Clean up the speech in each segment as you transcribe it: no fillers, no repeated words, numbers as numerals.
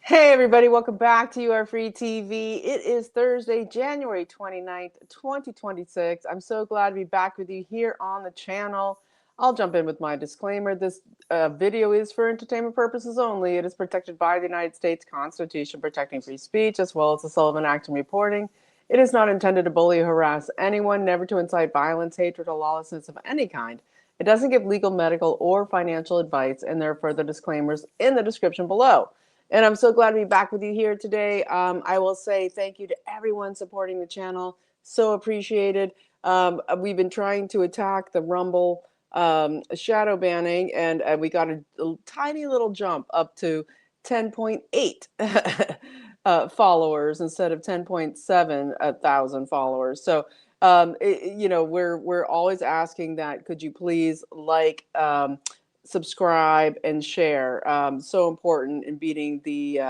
Hey everybody, welcome back to UR Free TV. It is Thursday, January 29th, 2026. I'm so glad to be back with you here on the channel. I'll jump in with my disclaimer. This video is for entertainment purposes only. It is protected by the United States Constitution protecting free speech as well as the Sullivan Act and reporting. It is not intended to bully or harass anyone, never to incite violence, hatred, or lawlessness of any kind. It doesn't give legal, medical, or financial advice, and there are further disclaimers in the description below. And I'm so glad to be back with you here today. I will say thank you to everyone supporting the channel. So appreciated. We've been trying to attack the Rumble shadow banning, and we got a tiny little jump up to 10.8 followers instead of 10.7 thousand followers. So we're always asking that. Could you please subscribe and share. So important in beating the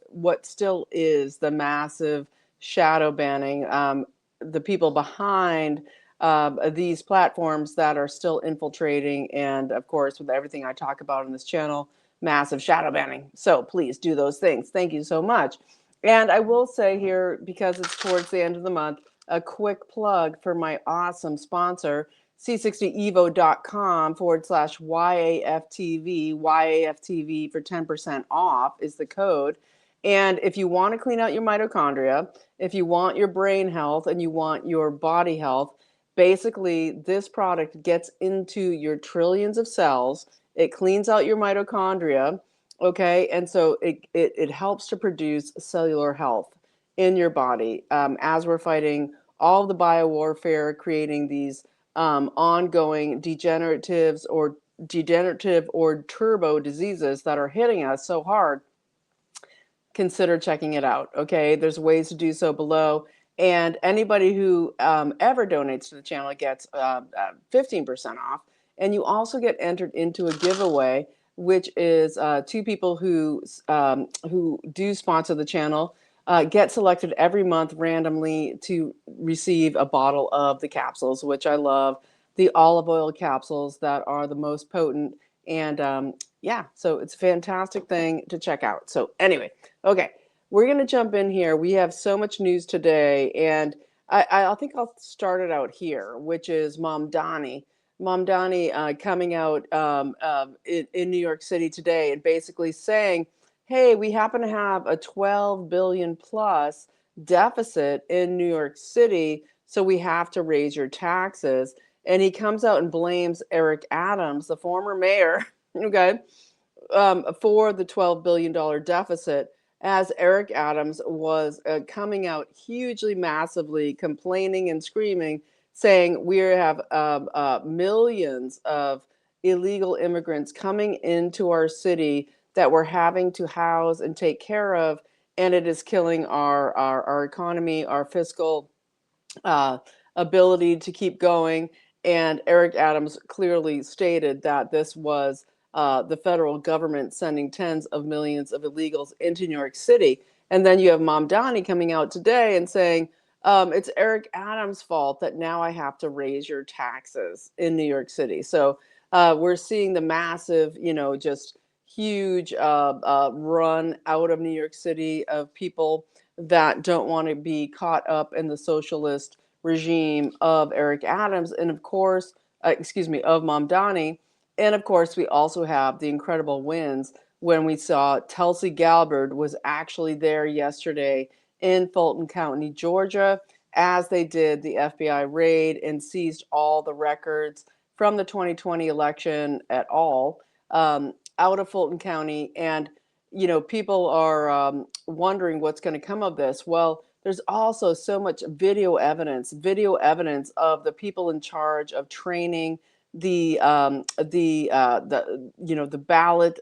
what still is the massive shadow banning. The people behind these platforms that are still infiltrating, and of course, with everything I talk about on this channel, massive shadow banning. So please do those things. Thank you so much. And I will say here, because it's towards the end of the month, a quick plug for my awesome sponsor, c60evo.com/YAFTV. YAFTV for 10% off is the code. And if you want to clean out your mitochondria, if you want your brain health and you want your body health, basically this product gets into your trillions of cells. It cleans out your mitochondria, okay? And so it helps to produce cellular health in your body as we're fighting all the biowarfare, creating these ongoing degenerative or turbo diseases that are hitting us so hard. Consider checking it out. Okay, there's ways to do so below, and anybody who ever donates to the channel gets 15% off, and you also get entered into a giveaway, which is two people who do sponsor the channel get selected every month randomly to receive a bottle of the capsules, which I love, the olive oil capsules that are the most potent. And yeah, so it's a fantastic thing to check out. So anyway, okay, we're going to jump in here. We have so much news today, and I think I'll start it out here, which is Mamdani. Mamdani coming out in New York City today and basically saying, hey, we happen to have a 12 billion plus deficit in New York City, so we have to raise your taxes. And he comes out and blames Eric Adams, the former mayor, okay, for the $12 billion deficit, as Eric Adams was coming out hugely, massively complaining and screaming, saying we have millions of illegal immigrants coming into our city that we're having to house and take care of, and it is killing our economy, our fiscal ability to keep going. And Eric Adams clearly stated that this was the federal government sending tens of millions of illegals into New York City. And then you have Mamdani coming out today and saying, it's Eric Adams' fault that now I have to raise your taxes in New York City. So we're seeing the massive, just huge run out of New York City of people that don't want to be caught up in the socialist regime of Eric Adams, and of course, of Mamdani. And of course, we also have the incredible wins when we saw Tulsi Gabbard was actually there yesterday in Fulton County, Georgia, as they did the FBI raid and seized all the records from the 2020 election at all out of Fulton County. And, people are wondering what's going to come of this. Well, there's also so much video evidence of the people in charge of training the ballot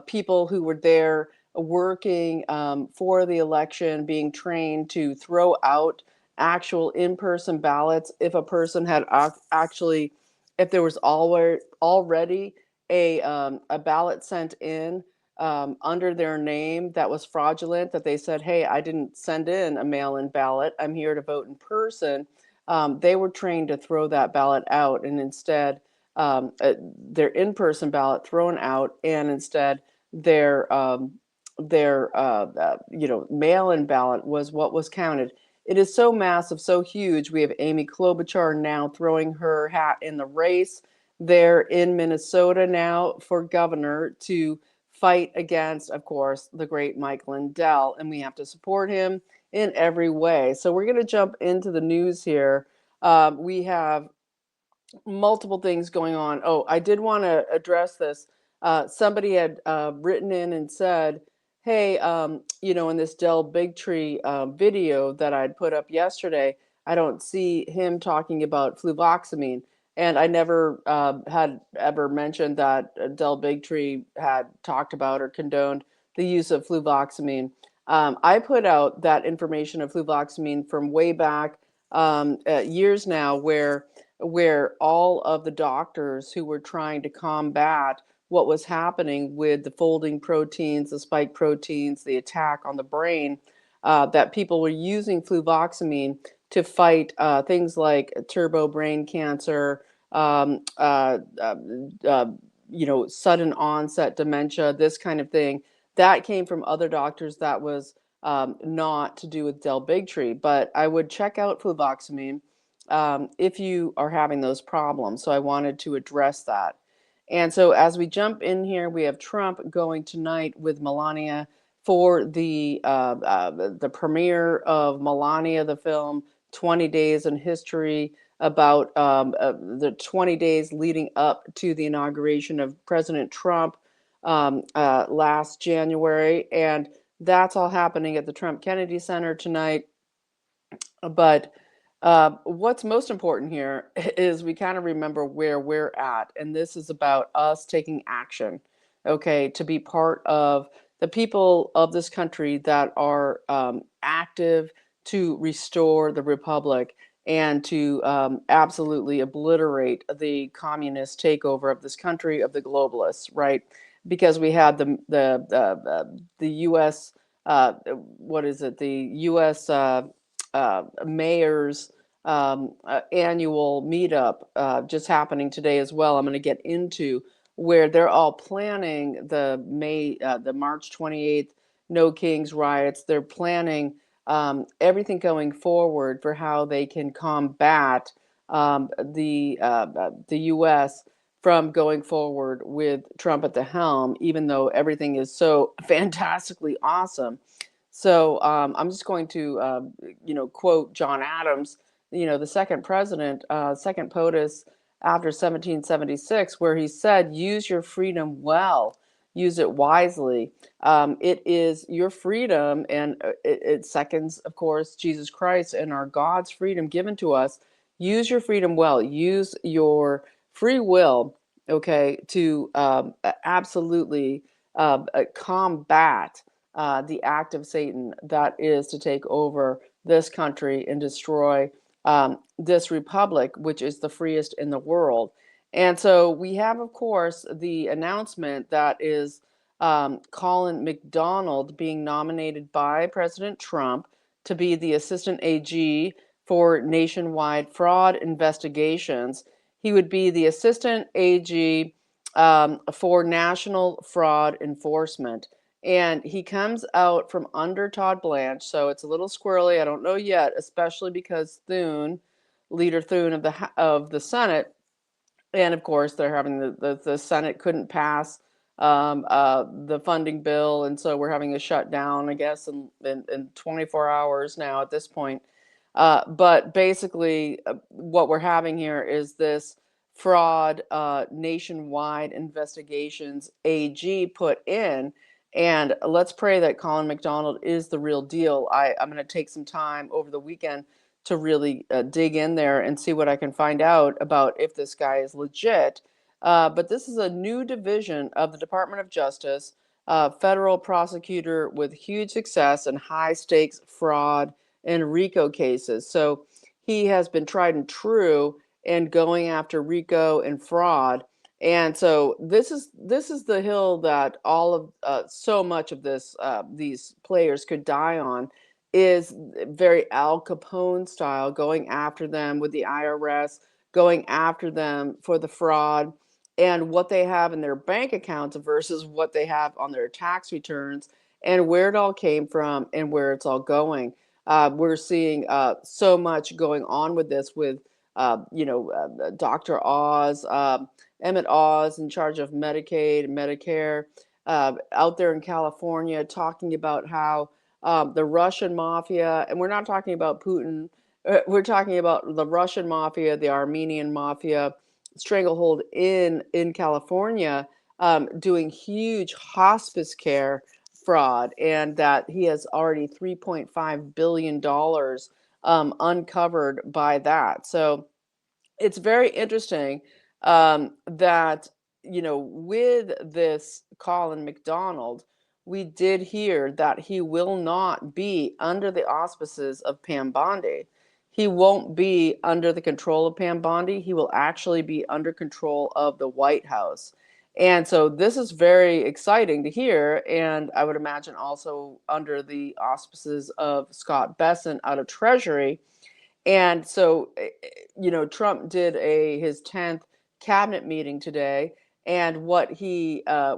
people who were there working for the election, being trained to throw out actual in-person ballots if a person had if there was already a ballot sent in under their name that was fraudulent, that they said, hey, I didn't send in a mail-in ballot, I'm here to vote in person. They were trained to throw that ballot out, and instead their in-person ballot thrown out, and instead their mail-in ballot was what was counted. It is so massive, so huge. We have Amy Klobuchar now throwing her hat in the race there in Minnesota now for governor to fight against, of course, the great Mike Lindell, and we have to support him in every way. So we're going to jump into the news here. We have multiple things going on. Oh, I did want to address this. Somebody had written in and said, hey, in this Del Bigtree video that I'd put up yesterday, I don't see him talking about fluvoxamine. And I never had ever mentioned that Del Bigtree had talked about or condoned the use of fluvoxamine. I put out that information of fluvoxamine from way back years now, where all of the doctors who were trying to combat what was happening with the folding proteins, the spike proteins, the attack on the brain, that people were using fluvoxamine to fight things like turbo brain cancer, sudden onset dementia, this kind of thing. That came from other doctors. That was not to do with Del Bigtree, but I would check out fluvoxamine if you are having those problems. So I wanted to address that. And so as we jump in here, we have Trump going tonight with Melania for the premiere of Melania, the film, 20 Days in History, about the 20 days leading up to the inauguration of President Trump last January. And that's all happening at the Trump Kennedy Center tonight. But what's most important here is we kind of remember where we're at. And this is about us taking action, okay, to be part of the people of this country that are active to restore the republic and to absolutely obliterate the communist takeover of this country, of the globalists, right? Because we had the U.S. What is it? The U.S. Mayor's annual meetup just happening today as well. I'm going to get into where they're all planning the March 28th No Kings riots. They're planning everything going forward for how they can combat the U.S. from going forward with Trump at the helm, even though everything is so fantastically awesome. So I'm just going to, quote John Adams, the second president, second POTUS after 1776, where he said, use your freedom well, use it wisely. It is your freedom, and it seconds, of course, Jesus Christ and our God's freedom given to us. Use your freedom well, use your free will, okay, to absolutely combat the act of Satan that is to take over this country and destroy this republic, which is the freest in the world. And so we have, of course, the announcement that is Colin McDonald being nominated by President Trump to be the Assistant AG for nationwide fraud investigations. He would be the Assistant AG for national fraud enforcement. And he comes out from under Todd Blanche, so it's a little squirrely. I don't know yet, especially because Leader Thune of the Senate, and of course they're having the Senate couldn't pass the funding bill, and so we're having a shutdown, I guess, in 24 hours now at this point. But basically, what we're having here is this fraud nationwide investigations AG put in. And let's pray that Colin McDonald is the real deal. I'm going to take some time over the weekend to really dig in there and see what I can find out about if this guy is legit. But this is a new division of the Department of Justice, federal prosecutor with huge success and high stakes fraud and RICO cases. So he has been tried and true in going after RICO and fraud. And so this is the hill that all of so much of these players could die on, is very Al Capone style, going after them with the IRS, going after them for the fraud and what they have in their bank accounts versus what they have on their tax returns. and where it all came from and where it's all going. We're seeing so much going on with this, with Dr. Oz, Emmett Oz, in charge of Medicaid and Medicare, out there in California, talking about how the Russian mafia, and we're not talking about Putin, we're talking about the Russian mafia, the Armenian mafia, stranglehold in California, doing huge hospice care fraud, and that he has already $3.5 billion uncovered by that. So it's very interesting that, with this Colin McDonald, we did hear that he will not be under the auspices of Pam Bondi. He won't be under the control of Pam Bondi. He will actually be under control of the White House. And so this is very exciting to hear. And I would imagine also under the auspices of Scott Bessent out of Treasury. And so, Trump did his 10th cabinet meeting today. And what a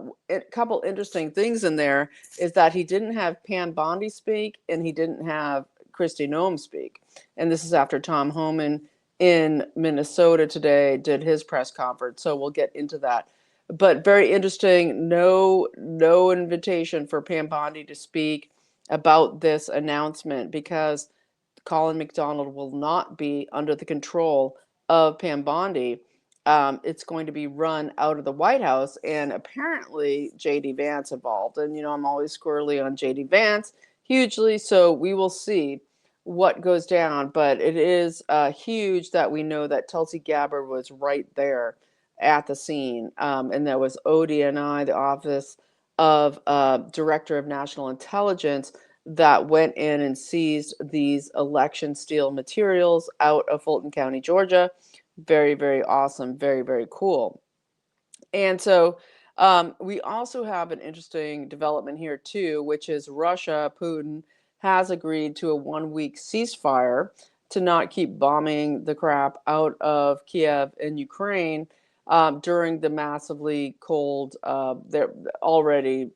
couple interesting things in there is that he didn't have Pam Bondi speak, and he didn't have Kristi Noem speak. And this is after Tom Homan in Minnesota today did his press conference. So we'll get into that. But very interesting. No invitation for Pam Bondi to speak about this announcement, because Colin McDonald will not be under the control of Pam Bondi. It's going to be run out of the White House, and apparently J.D. Vance involved. And, I'm always squirrely on J.D. Vance, hugely. So we will see what goes down. But it is huge that we know that Tulsi Gabbard was right there at the scene. And that was ODNI, the Office of Director of National Intelligence, that went in and seized these election steal materials out of Fulton County, Georgia. Very, very awesome. Very, very cool. And so we also have an interesting development here too, which is Russia, Putin, has agreed to a 1-week ceasefire to not keep bombing the crap out of Kiev and Ukraine during the massively cold, they're already,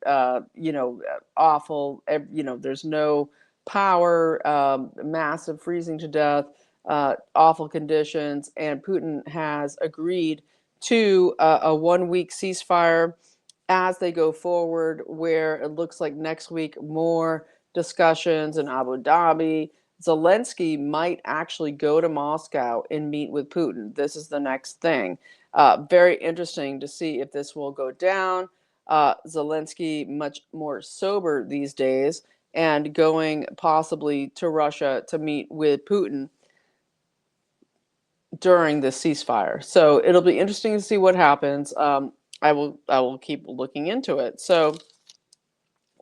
awful, there's no power, massive freezing to death, awful conditions. And Putin has agreed to a 1-week ceasefire as they go forward, where it looks like next week more discussions in Abu Dhabi. Zelensky might actually go to Moscow and meet with Putin. This is the next thing. Very interesting to see if this will go down. Zelensky much more sober these days and going possibly to Russia to meet with Putin during this ceasefire. So it'll be interesting to see what happens. I will keep looking into it. So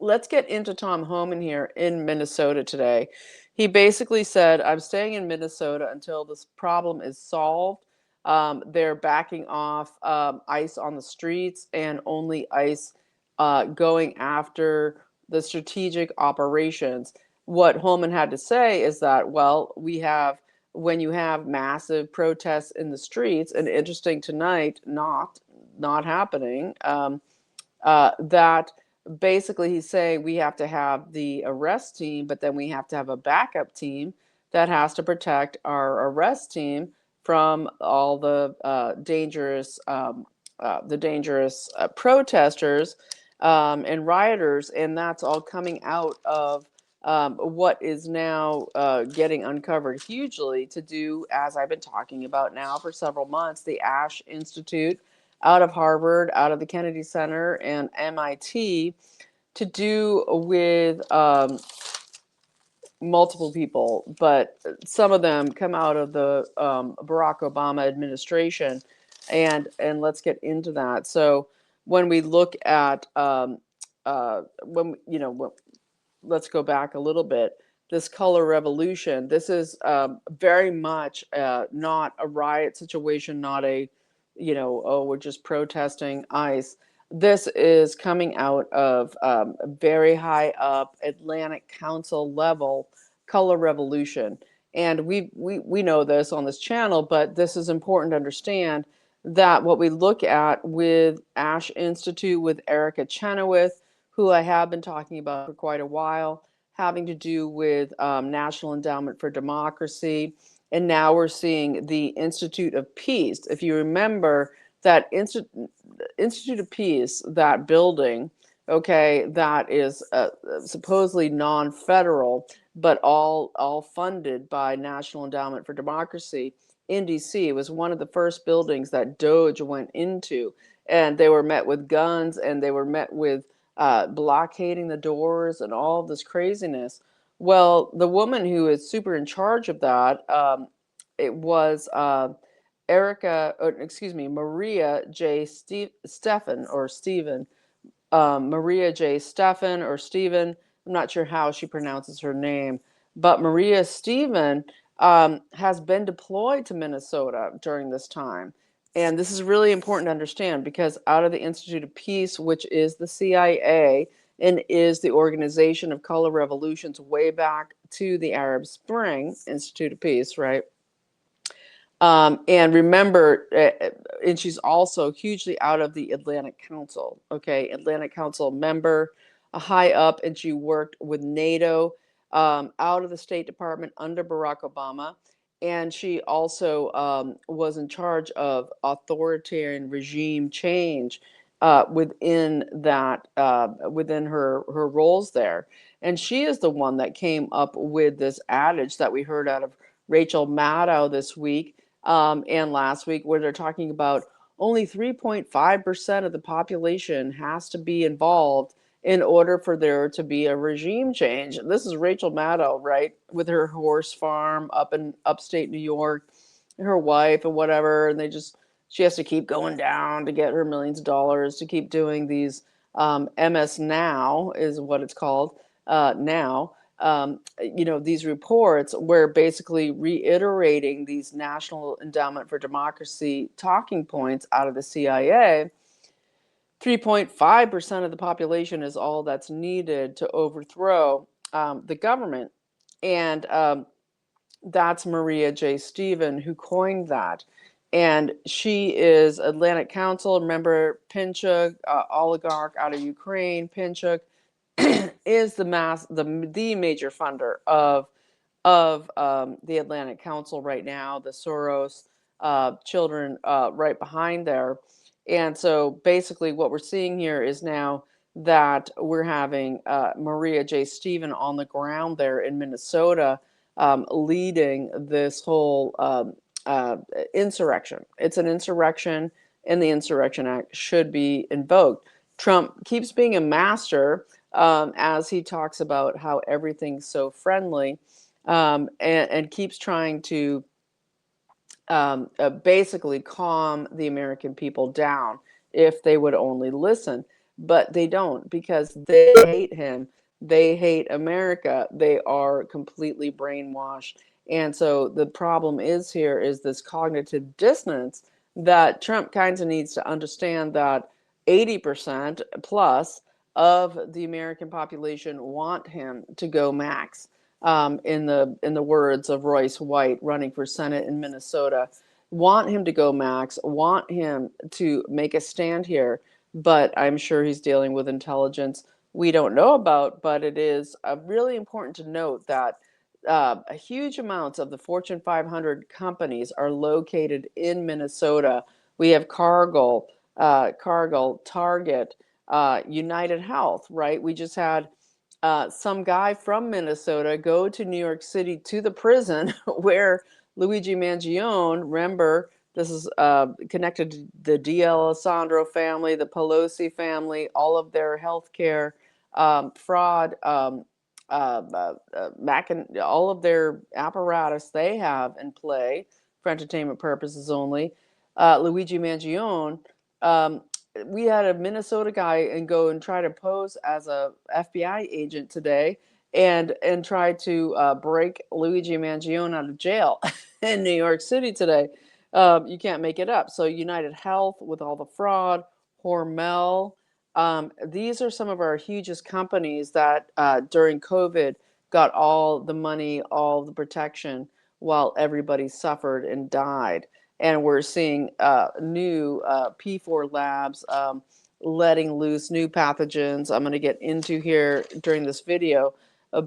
let's get into Tom Homan here in Minnesota today. He basically said, I'm staying in Minnesota until this problem is solved. They're backing off ICE on the streets, and only ICE going after the strategic operations. What Holman had to say is that, well, when you have massive protests in the streets, and interesting tonight, not happening, that basically he's saying we have to have the arrest team, but then we have to have a backup team that has to protect our arrest team from all the dangerous protesters and rioters. And that's all coming out of what is now getting uncovered hugely to do, as I've been talking about now for several months, the Ashe Institute out of Harvard, out of the Kennedy Center and MIT, to do with multiple people, but some of them come out of the Barack Obama administration, and let's get into that. So when we look at let's go back a little bit. This color revolution. This is very much not a riot situation, not a we're just protesting ICE. This is coming out of very high up Atlantic Council level color revolution. And we know this on this channel, but this is important to understand that what we look at with Ashe Institute, with Erica Chenoweth, who I have been talking about for quite a while, having to do with National Endowment for Democracy. And now we're seeing the Institute of Peace. If you remember that Institute of Peace, that building, okay, that is supposedly non-federal, but all funded by National Endowment for Democracy in DC. It was one of the first buildings that Doge went into, and they were met with guns, and they were met with blockading the doors and all of this craziness. Well, the woman who is super in charge of that, it was Maria J. Stephan or Stephen, Maria J. Stephan or Stephen. I'm not sure how she pronounces her name, but Maria Stephen has been deployed to Minnesota during this time. And this is really important to understand because out of the Institute of Peace, which is the CIA and is the organization of color revolutions way back to the Arab Spring, Institute of Peace, right? And remember, and she's also hugely out of the Atlantic Council, okay? Atlantic Council member, high up, and she worked with NATO out of the State Department under Barack Obama. And she also was in charge of authoritarian regime change within that, within her roles there. And she is the one that came up with this adage that we heard out of Rachel Maddow this week and last week, where they're talking about only 3.5% of the population has to be involved in order for there to be a regime change. This is Rachel Maddow, right, with her horse farm up in upstate New York, her wife and whatever, and she has to keep going down to get her millions of dollars to keep doing these MS Now is what it's called now. These reports were basically reiterating these National Endowment for Democracy talking points out of the CIA. 3.5% of the population is all that's needed to overthrow the government. And that's Maria J. Stephen who coined that. And she is Atlantic Council. Remember, Pinchuk, oligarch out of Ukraine, Pinchuk, is the major funder of the Atlantic Council right now. The Soros children right behind there, and so basically, what we're seeing here is now that we're having Maria J. Stephen on the ground there in Minnesota, leading this whole insurrection. It's an insurrection, and the Insurrection Act should be invoked. Trump keeps being a master as he talks about how everything's so friendly, and keeps trying to basically calm the American people down if they would only listen. But they don't, because they hate him. They hate America. They are completely brainwashed. And so the problem is here is this cognitive dissonance that Trump kind of needs to understand, that 80% plus of the American population want him to go max. In the words of Royce White, running for Senate in Minnesota, want him to go max, want him to make a stand here. But I'm sure he's dealing with intelligence we don't know about. But it is really important to note that huge amounts of the Fortune 500 companies are located in Minnesota. We have Cargill, Target, United Health, right? We just had some guy from Minnesota go to New York City to the prison where Luigi Mangione, remember, this is connected to the D'Alessandro family, the Pelosi family, all of their healthcare fraud, all of their apparatus they have in play for entertainment purposes only. Luigi Mangione, we had a Minnesota guy and go and try to pose as a FBI agent today and try to break Luigi Mangione out of jail in New York City today. You can't make it up. So United Health with all the fraud, Hormel, these are some of our hugest companies that during COVID got all the money, all the protection, while everybody suffered and died. And we're seeing new P4 labs letting loose new pathogens. I'm going to get into here during this video,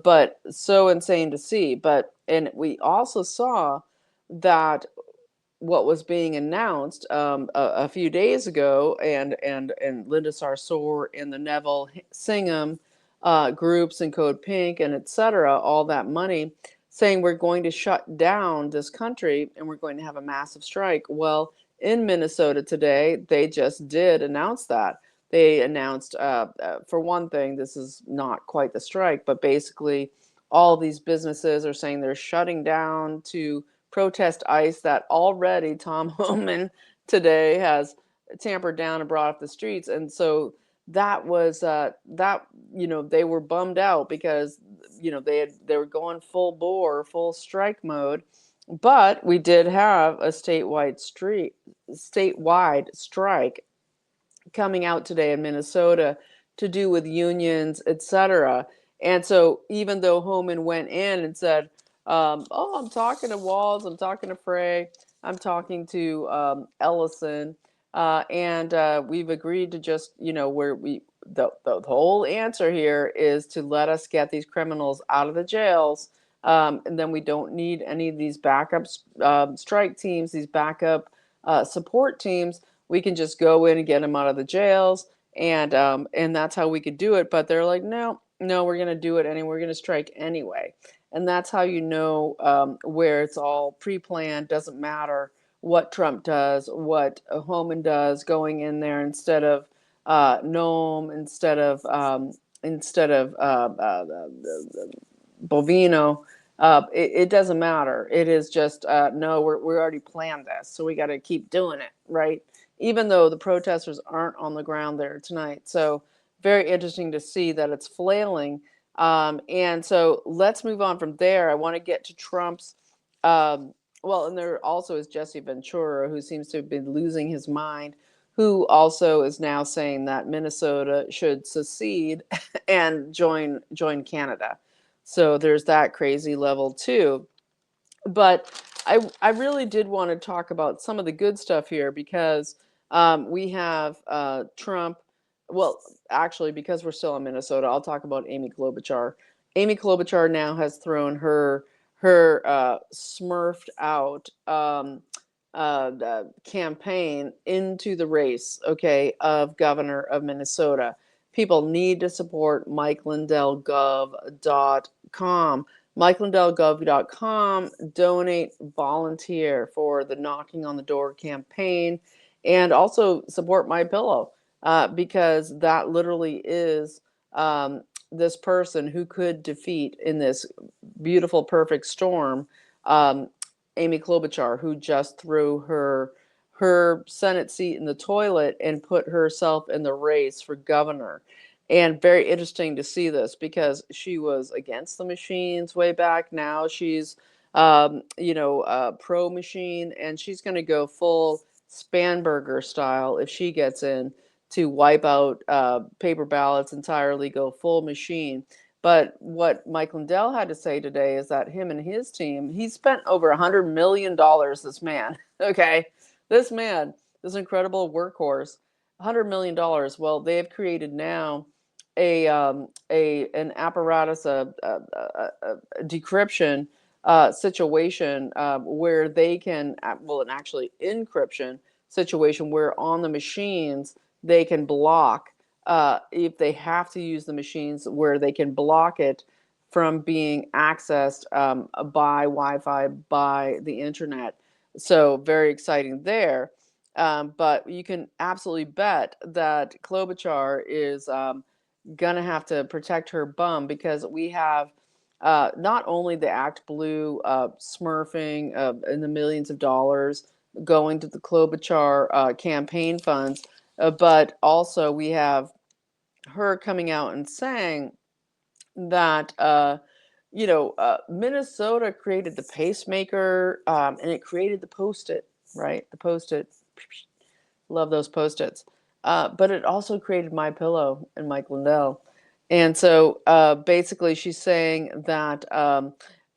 but so insane to see. And we also saw that what was being announced a few days ago, and Linda Sarsour and the Neville Singham groups and Code Pink and etc., all that money, saying we're going to shut down this country and we're going to have a massive strike. Well, in Minnesota today, they just did announce that. They announced, for one thing, this is not quite the strike, but basically all these businesses are saying they're shutting down to protest ICE that already Tom Homan today has tampered down and brought off the streets. And so that was that, they were bummed out because they were going full bore, full strike mode. But we did have a statewide strike coming out today in Minnesota to do with unions, etc. And so even though Homan went in and said, "Oh, I'm talking to Walz, I'm talking to Frey, I'm talking to Ellison, and we've agreed to just, where the whole answer here is to let us get these criminals out of the jails, and then we don't need any of these backup strike teams, these backup support teams. We can just go in and get them out of the jails, and that's how we could do it." But they're like, no, we're going to do it anyway. We're going to strike anyway. And that's how where it's all pre-planned. Doesn't matter what Trump does, what Homan does, going in there instead of Noam, instead of Bovino. It doesn't matter. It is just no. We already planned this, so we got to keep doing it, right? Even though the protesters aren't on the ground there tonight. So very interesting to see that it's flailing. And so let's move on from there. I want to get to Trump's, and there also is Jesse Ventura, who seems to have been losing his mind, who also is now saying that Minnesota should secede and join Canada. So there's that crazy level too. But I really did want to talk about some of the good stuff here because we have Trump. Well, actually, because we're still in Minnesota, I'll talk about Amy Klobuchar. Amy Klobuchar now has thrown her smurfed out campaign into the race, okay, of governor of Minnesota. People need to support Mike Lindell Gov.com. MikeLindellGov.com, donate, volunteer for the Knocking on the Door campaign, and also support My Pillow, because that literally is this person who could defeat in this beautiful, perfect storm, Amy Klobuchar, who just threw her Senate seat in the toilet and put herself in the race for governor. And very interesting to see this because she was against the machines way back. Now she's, pro machine, and she's going to go full Spanberger style if she gets in to wipe out paper ballots entirely, go full machine. But what Mike Lindell had to say today is that him and his team, he spent over $100 million, this man, okay? This man, this incredible workhorse, $100 million. Well, they have created now an apparatus, a decryption situation where they can, an actually encryption situation where on the machines they can block, if they have to use the machines, where they can block it from being accessed by Wi-Fi, by the internet. So very exciting there. But you can absolutely bet that Klobuchar is going to have to protect her bum, because we have not only the Act Blue smurfing in the millions of dollars going to the Klobuchar campaign funds, but also we have her coming out and saying that Minnesota created the pacemaker, and it created the Post-it, right? The Post-it, love those Post-its. But it also created My Pillow and Mike Lindell. And so basically she's saying that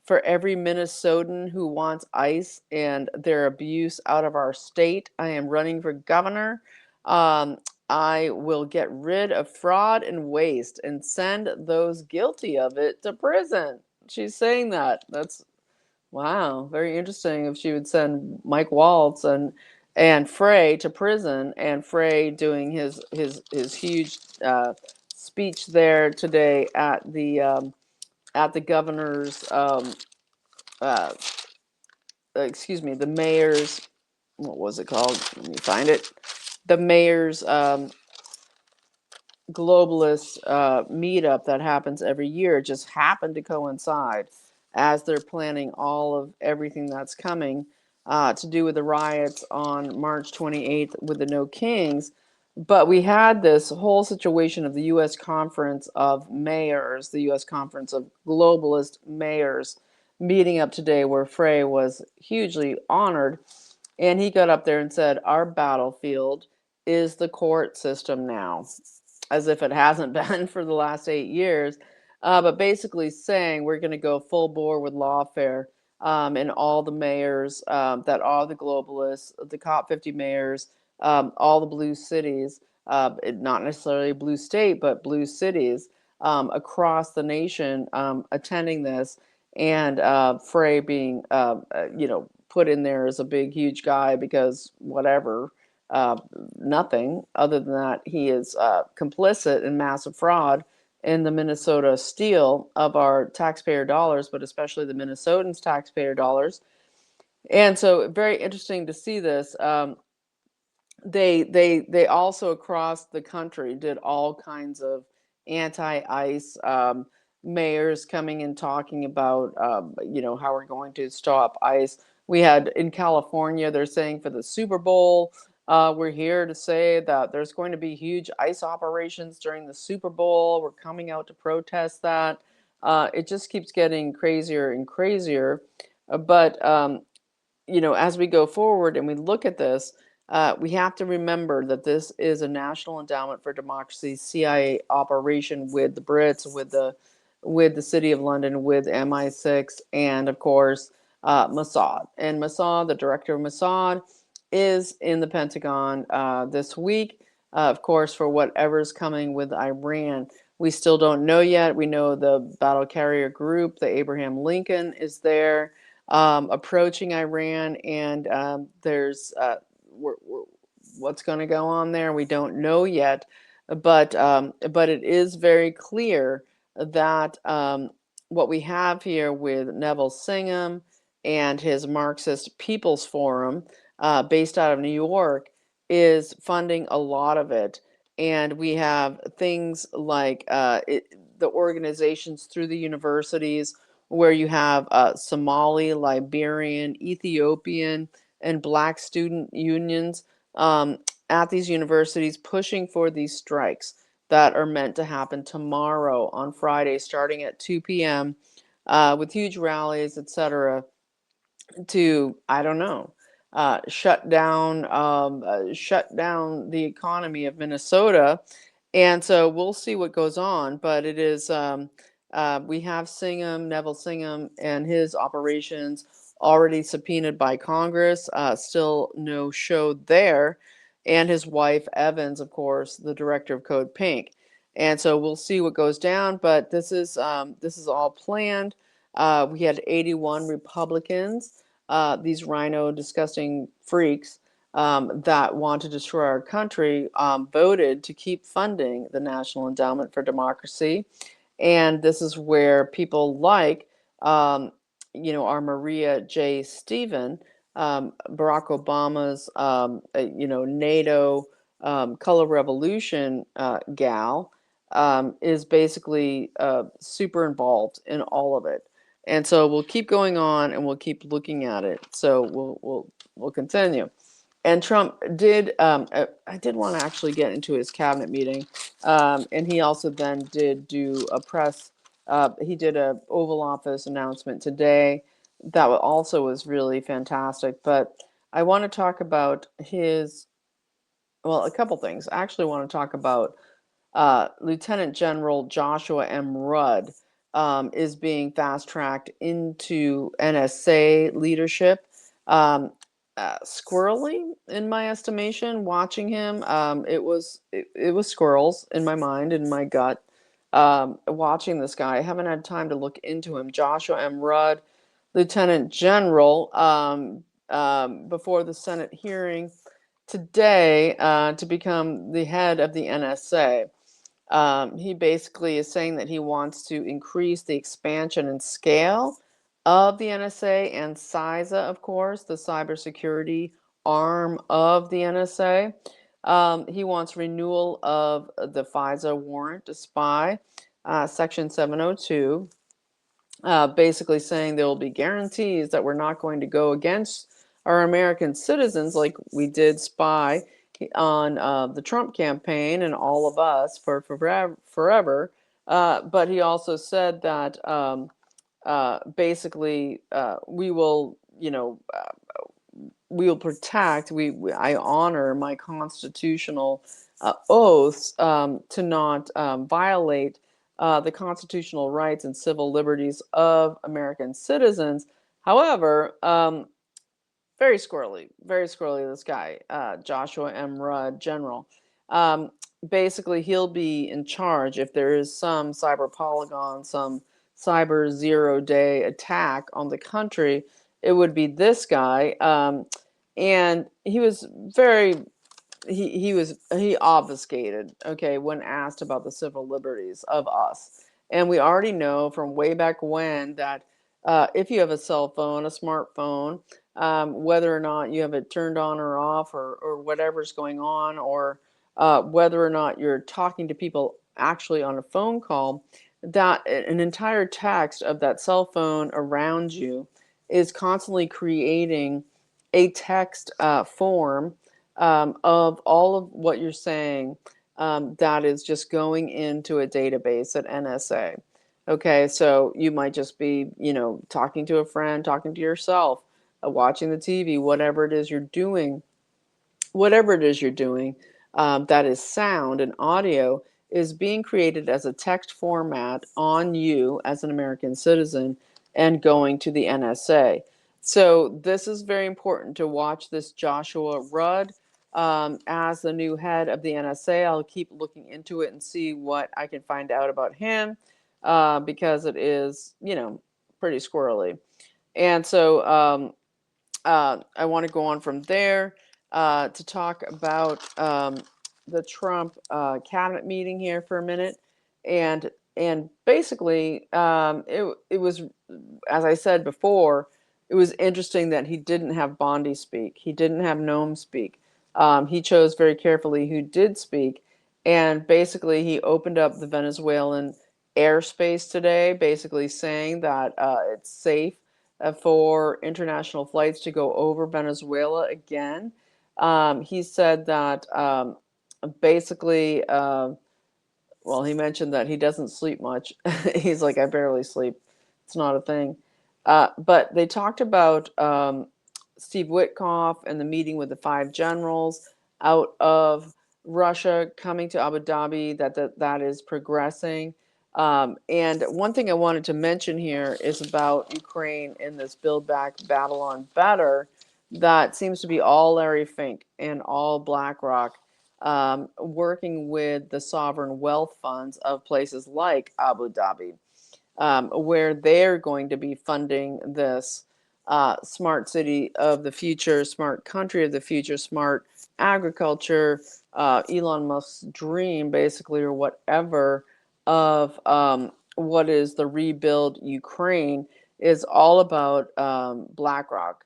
for every Minnesotan who wants ICE and their abuse out of our state, I am running for governor. I will get rid of fraud and waste and send those guilty of it to prison. She's saying that. That's wow, very interesting if she would send Mike Waltz and Frey to prison, and Frey doing his huge speech there today at the governor's uh, excuse me, the mayor's, what was it called? Let me find it. The mayor's globalist meetup that happens every year just happened to coincide as they're planning all of everything that's coming to do with the riots on March 28th with the No Kings. But we had this whole situation of the U.S. Conference of Mayors, the U.S. Conference of Globalist Mayors, meeting up today where Frey was hugely honored. And he got up there and said, our battlefield is the court system now, as if it hasn't been for the last 8 years. But basically saying we're going to go full bore with lawfare, and all the mayors that are the globalists, the COP50 mayors, all the blue cities, not necessarily a blue state, but blue cities across the nation attending this, and Frey being, put in there as a big, huge guy because whatever, uh, nothing other than that he is complicit in massive fraud in the Minnesota steal of our taxpayer dollars, but especially the Minnesotans' taxpayer dollars. And so, very interesting to see this. They also across the country did all kinds of anti-ICE mayors coming and talking about how we're going to stop ICE. We had in California, they're saying for the Super Bowl, we're here to say that there's going to be huge ICE operations during the Super Bowl. We're coming out to protest that. It just keeps getting crazier and crazier. But as we go forward and we look at this, we have to remember that this is a National Endowment for Democracy CIA operation with the Brits, with the City of London, with MI6, and of course Mossad. And Mossad, the director of Mossad, is in the Pentagon this week, of course, for whatever's coming with Iran. We still don't know yet. We know the battle carrier group, the Abraham Lincoln, is there approaching Iran, and what's going to go on there. We don't know yet, but it is very clear that what we have here with Neville Singham and his Marxist People's Forum, based out of New York, is funding a lot of it. And we have things like the organizations through the universities where you have Somali, Liberian, Ethiopian, and Black student unions at these universities pushing for these strikes that are meant to happen tomorrow on Friday, starting at 2 p.m. With huge rallies, etc., to, I don't know, shut down the economy of Minnesota. And so we'll see what goes on. But it is we have Neville Singham, and his operations already subpoenaed by Congress. Still no show there, and his wife Evans, of course, the director of Code Pink. And so we'll see what goes down. But this is all planned. We had 81 Republicans, these rhino disgusting freaks that want to destroy our country, voted to keep funding the National Endowment for Democracy. And this is where people like, our Maria J. Stephen, Barack Obama's, NATO Color Revolution gal, is basically super involved in all of it. And so we'll keep going on and we'll keep looking at it. So we'll continue. And Trump did. I did want to actually get into his cabinet meeting, and he also then did do a press. He did a Oval Office announcement today that also was really fantastic. But I want to talk about a couple things. I actually want to talk about Lieutenant General Joshua M. Rudd is being fast tracked into NSA leadership. squirrely in my estimation. Watching him, it was squirrels in my mind, in my gut. Watching this guy, I haven't had time to look into him. Joshua M. Rudd, Lieutenant General, before the Senate hearing today to become the head of the NSA. He basically is saying that he wants to increase the expansion and scale of the NSA and CISA, of course, the cybersecurity arm of the NSA. He wants renewal of the FISA warrant to spy, Section 702, basically saying there will be guarantees that we're not going to go against our American citizens like we did spy on the Trump campaign and all of us for forever. But he also said that basically we will, we will protect. I honor my constitutional oaths to not violate the constitutional rights and civil liberties of American citizens. However, very squirrely, this guy, Joshua M. Rudd, General. Basically, he'll be in charge if there is some cyber polygon, some cyber zero-day attack on the country. It would be this guy. And he was he obfuscated, okay, when asked about the civil liberties of us. And we already know from way back when that if you have a cell phone, a smartphone, whether or not you have it turned on or off, or whatever's going on, or whether or not you're talking to people actually on a phone call, that an entire text of that cell phone around you is constantly creating a text form of all of what you're saying, that is just going into a database at NSA. Okay, so you might just be, talking to a friend, talking to yourself, watching the TV, whatever it is you're doing, that is sound and audio is being created as a text format on you as an American citizen and going to the NSA. So this is very important to watch this Joshua Rudd as the new head of the NSA. I'll keep looking into it and see what I can find out about him because it is, pretty squirrely. And so I want to go on from there to talk about the Trump cabinet meeting here for a minute, and basically it was, as I said before, it was interesting that he didn't have Bondi speak, he didn't have Noam speak. He chose very carefully who did speak, and basically he opened up the Venezuelan airspace today, basically saying that it's safe for international flights to go over Venezuela again. He said that basically, well, he mentioned that he doesn't sleep much. He's like, I barely sleep. It's not a thing. But they talked about Steve Witkoff and the meeting with the 5 generals out of Russia coming to Abu Dhabi, that is progressing. And one thing I wanted to mention here is about Ukraine in this Build Back Babylon Better that seems to be all Larry Fink and all BlackRock working with the sovereign wealth funds of places like Abu Dhabi, where they're going to be funding this smart city of the future, smart country of the future, smart agriculture, Elon Musk's dream, basically, or whatever, of what is the rebuild Ukraine is all about BlackRock.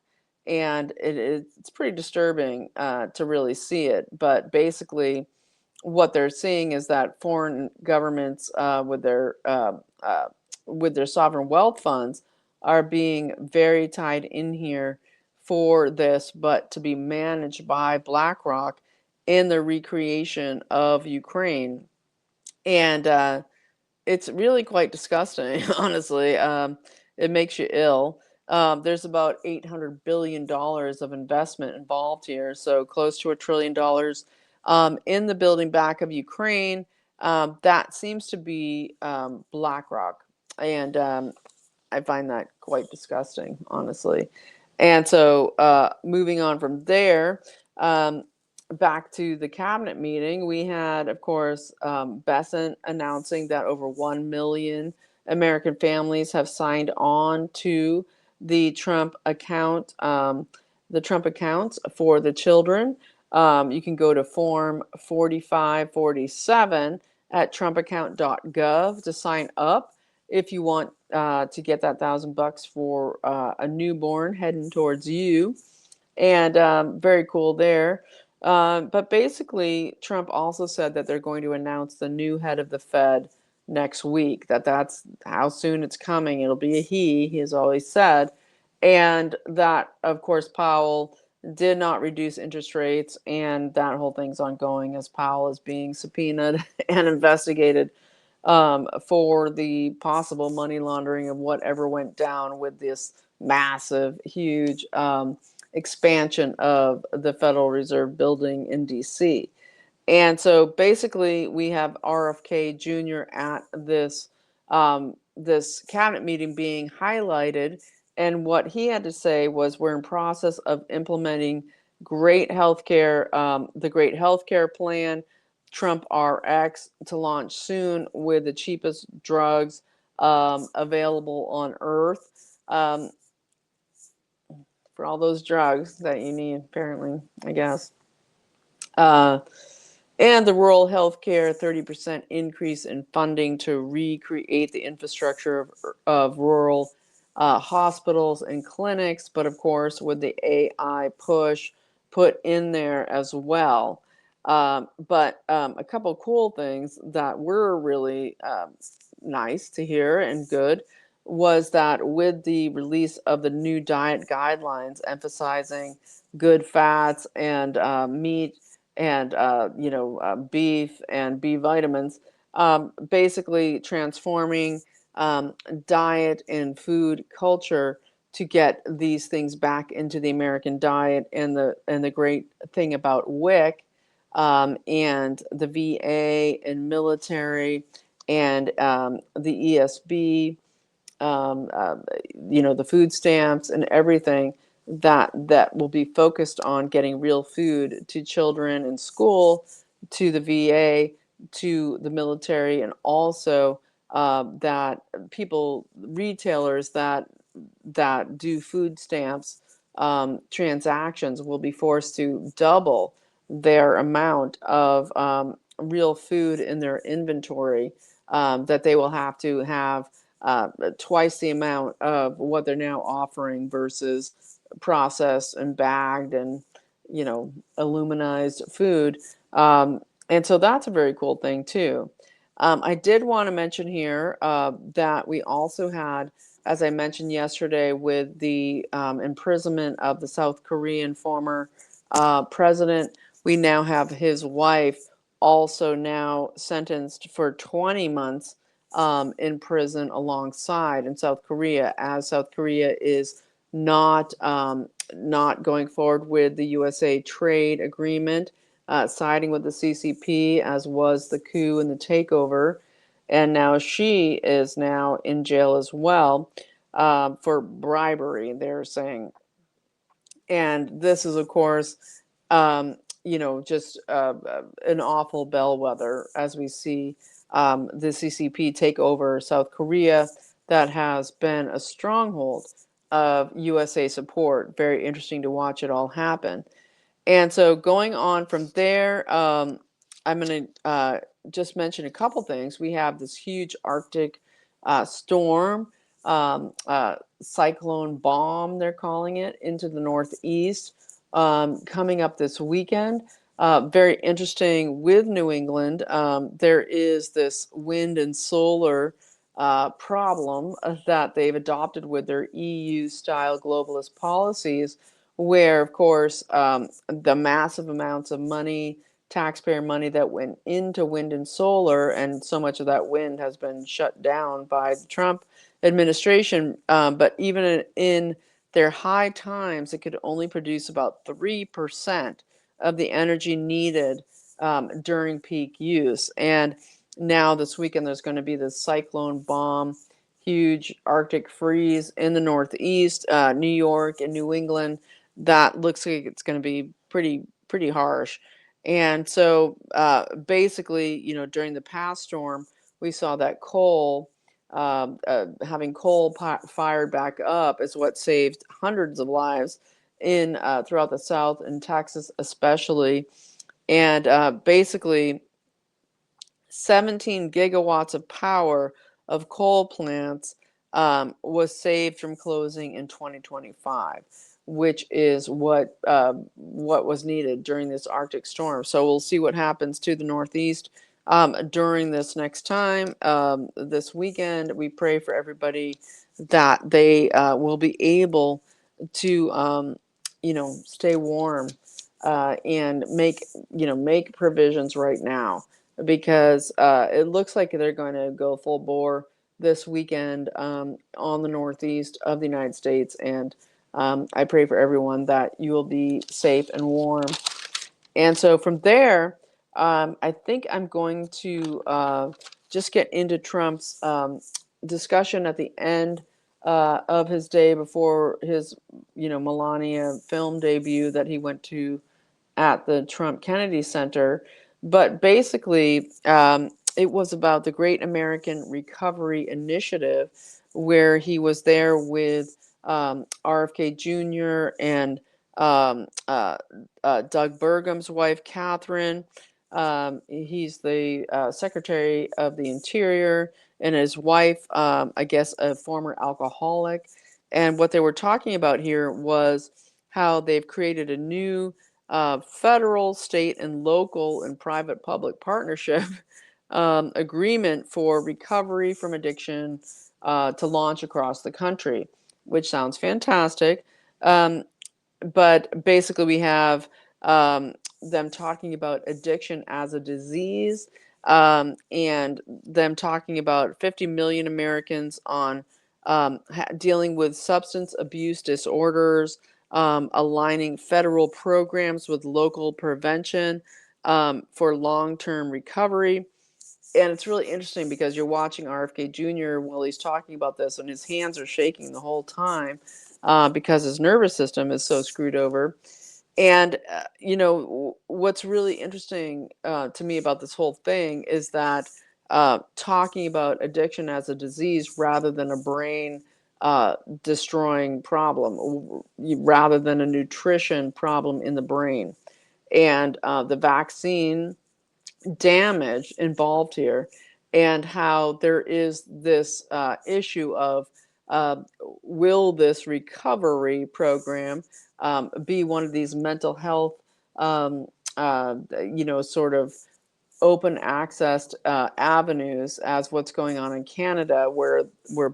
And it's pretty disturbing to really see it. But basically, what they're seeing is that foreign governments with their sovereign wealth funds are being very tied in here for this, but to be managed by BlackRock in the recreation of Ukraine. And it's really quite disgusting, honestly. It makes you ill. There's about $800 billion of investment involved here, so close to $1 trillion in the building back of Ukraine. That seems to be BlackRock, and I find that quite disgusting, honestly. And so moving on from there, back to the cabinet meeting, we had, of course, Besant announcing that over 1 million American families have signed on to the Trump account, the Trump accounts for the children. You can go to Form 4547 at trumpaccount.gov to sign up if you want to get that $1,000 for a newborn heading towards you. And very cool there. But basically, Trump also said that they're going to announce the new head of the Fed next week. That's how soon it's coming. It'll be a he has always said. And that, of course, Powell did not reduce interest rates, and that whole thing's ongoing as Powell is being subpoenaed and investigated for the possible money laundering of whatever went down with this massive, huge expansion of the Federal Reserve building in DC. And so basically, we have RFK Jr. at this cabinet meeting being highlighted, and what he had to say was, "We're in process of implementing great healthcare, the Great Healthcare Plan, Trump RX, to launch soon with the cheapest drugs available on Earth." For all those drugs that you need, apparently, I guess. And the rural health care 30% increase in funding to recreate the infrastructure of rural hospitals and clinics, but of course, with the AI push put in there as well. But a couple of cool things that were really nice to hear and good was that with the release of the new diet guidelines emphasizing good fats and meat and beef and B vitamins, basically transforming diet and food culture to get these things back into the American diet. And the great thing about WIC and the VA and military and the ESB, the food stamps and everything that will be focused on getting real food to children in school, to the VA, to the military, and also that retailers that do food stamps transactions will be forced to double their amount of real food in their inventory, that they will have to have twice the amount of what they're now offering versus processed and bagged and aluminized food. And so that's a very cool thing too. I did want to mention here that we also had, as I mentioned yesterday, with the imprisonment of the South Korean former president, we now have his wife also now sentenced for 20 months in prison alongside in South Korea, as South Korea is not going forward with the USA trade agreement, siding with the CCP, as was the coup and the takeover. And now she is now in jail as well for bribery, they're saying. And this is, of course, just an awful bellwether as we see the CCP take over South Korea, that has been a stronghold of USA support. Very interesting to watch it all happen. And so going on from there, I'm going to just mention a couple things. We have this huge Arctic storm, cyclone bomb, they're calling it, into the Northeast, coming up this weekend. Very interesting with New England. There is this wind and solar problem that they've adopted with their EU-style globalist policies, where, of course, the massive amounts of money, taxpayer money that went into wind and solar, and so much of that wind has been shut down by the Trump administration. But even in their high times, it could only produce about 3% of the energy needed during peak use. And now this weekend, there's going to be this cyclone bomb huge Arctic freeze in the Northeast, New York and New England. That looks like it's going to be pretty harsh. And so basically, during the past storm, we saw that having coal fired back up is what saved hundreds of lives in throughout the South and Texas especially. And basically 17 gigawatts of power of coal plants was saved from closing in 2025, which is what was needed during this Arctic storm. So we'll see what happens to the Northeast during this next time. This weekend, we pray for everybody that they will be able to, stay warm and make provisions right now, because it looks like they're going to go full bore this weekend on the Northeast of the United States. And I pray for everyone that you will be safe and warm. And so from there, I think I'm going to just get into Trump's discussion at the end of his day before his, Melania film debut that he went to at the Trump Kennedy Center. But basically, it was about the Great American Recovery Initiative, where he was there with RFK Jr. and Doug Burgum's wife, Catherine. He's the Secretary of the Interior, and his wife, I guess, a former alcoholic. And what they were talking about here was how they've created a new federal, state, and local and private public partnership agreement for recovery from addiction to launch across the country, which sounds fantastic. But basically, we have them talking about addiction as a disease, and them talking about 50 million Americans on dealing with substance abuse disorders, aligning federal programs with local prevention for long-term recovery. And it's really interesting because you're watching RFK Jr. while he's talking about this, and his hands are shaking the whole time because his nervous system is so screwed over. And, what's really interesting to me about this whole thing is that talking about addiction as a disease rather than a brain destroying problem, rather than a nutrition problem in the brain. And the vaccine damage involved here, and how there is this issue of will this recovery program be one of these mental health, sort of open access avenues, as what's going on in Canada, where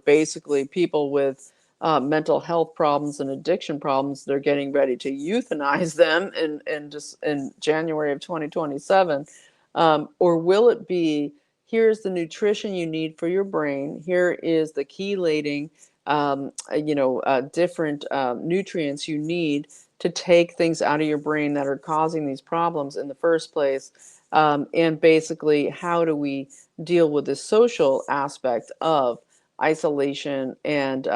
basically people with mental health problems and addiction problems, they're getting ready to euthanize them in January of 2027. Or will it be, here's the nutrition you need for your brain, here is the chelating, different nutrients you need to take things out of your brain that are causing these problems in the first place. And basically, how do we deal with the social aspect of isolation, and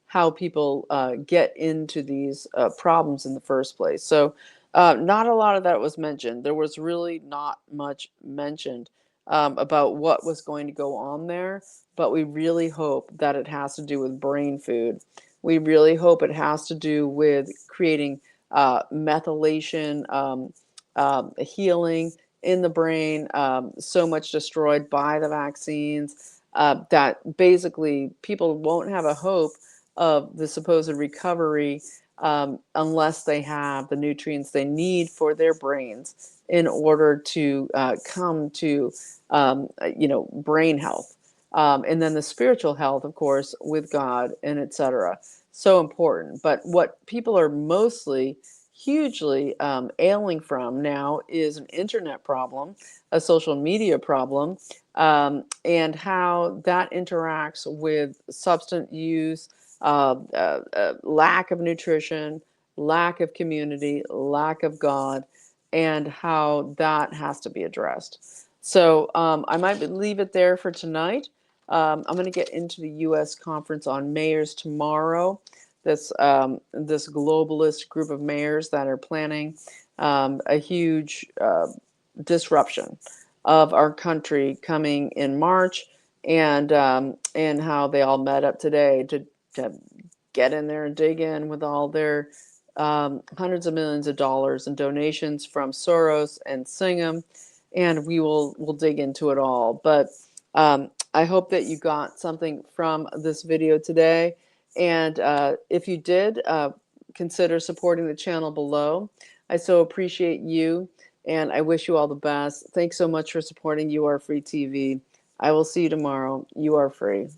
how people get into these problems in the first place? So not a lot of that was mentioned. There was really not much mentioned about what was going to go on there, but we really hope that it has to do with brain food. We really hope it has to do with creating methylation, healing in the brain, so much destroyed by the vaccines that basically people won't have a hope of the supposed recovery unless they have the nutrients they need for their brains in order to come to, brain health. And then the spiritual health, of course, with God and etc. So important. But what people are mostly hugely ailing from now is an internet problem, a social media problem, and how that interacts with substance use, lack of nutrition, lack of community, lack of God, and how that has to be addressed. So I might leave it there for tonight. I'm going to get into the U.S. Conference on Mayors tomorrow. This globalist group of mayors that are planning a huge disruption of our country coming in March, and how they all met up today to get in there and dig in with all their hundreds of millions of dollars in donations from Soros and Singham, and we'll dig into it all. But I hope that you got something from this video today, and if you did, consider supporting the channel below. I so appreciate you, and I wish you all the best. Thanks so much for supporting You Are Free TV. I will see you tomorrow. You are free.